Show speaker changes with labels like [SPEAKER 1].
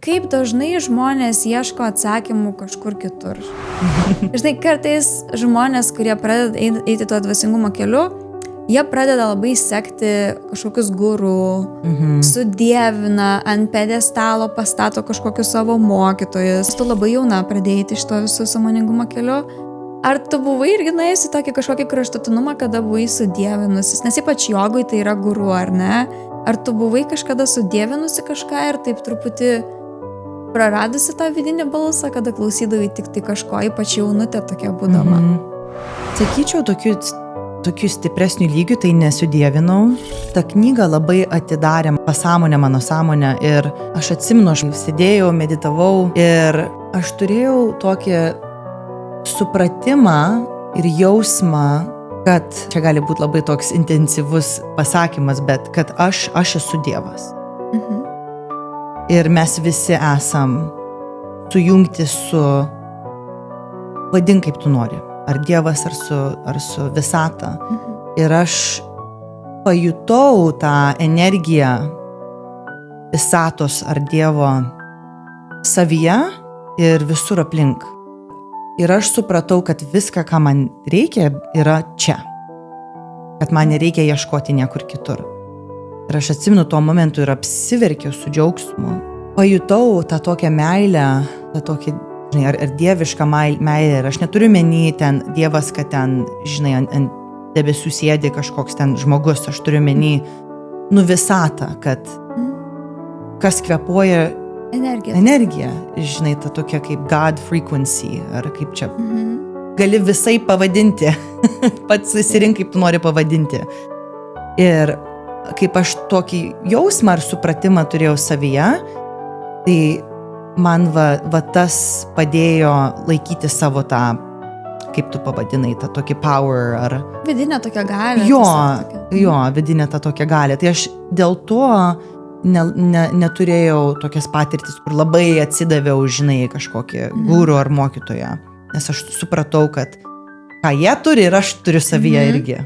[SPEAKER 1] kaip dažnai žmonės ieško atsakymų kažkur kitur. Žinai, kartais žmonės, kurie pradeda eiti tuo dvasingumo keliu, jie pradeda labai sekti kažkokius gurų, sudievina, ant pedestalo pastato kažkokius savo mokytojus. Tu labai jauna pradėjai iš to visų sąmoningumo keliu. Ar tu buvai irgi nuėjusi tokį kažkokį kraštutinumą, kada buvai sudievinusis? Nes ypač jogui tai yra guru, ar ne? Ar tu buvai kažkada sudievinusi kažką ir taip truputį praradusi tą vidinį balsą, kada klausydavai tik tai kažko, ypač jaunutė tokia būdama?
[SPEAKER 2] Sakyčiau, tokių stipresnių lygių tai nesudievinau. Ta knyga labai atidarė pasąmonę, mano sąmonę ir aš atsimenu, aš sėdėjau, meditavau ir aš turėjau tokį supratimą ir jausmą, kad čia gali būti labai toks intensyvus pasakymas, bet kad aš esu Dievas. Ir mes visi esam sujungti su, vadink kaip tu nori, ar Dievas, ar su visata. Ir aš pajutau tą energiją visatos ar Dievo savyje ir visur aplink. Ir aš supratau, kad viską, ką man reikia, yra čia. Kad man nereikia ieškoti niekur kitur. Ir aš atsimenu tuo momentu ir apsiverkiau su džiaugsmu. Pajutau tą tokią meilę, tą tokį, žinai, ar dievišką meilę. Ir aš neturiu meny ten Dievas, kad ten, žinai, ant debesų sėdi kažkoks ten žmogus. Aš turiu meny visatą, kad kas kvėpuoja energija, žinai, ta tokia kaip God frequency, ar kaip čia. Gali visai pavadinti, pats įsirink, kaip tu nori pavadinti. Ir kaip aš tokį jausmą ar supratimą turėjau savyje, tai man va tas padėjo laikyti savo tą, kaip tu pavadinai, tą tokį power, ar...
[SPEAKER 1] Vidinę tokią galę.
[SPEAKER 2] Jo, vidinę tą tokią galę. Tai aš dėl to neturėjau tokias patirtis, kur labai atsidaviau, žinai, kažkokį guru ar mokytoją. Nes aš supratau, kad ką jie turi ir aš turiu savyje irgi.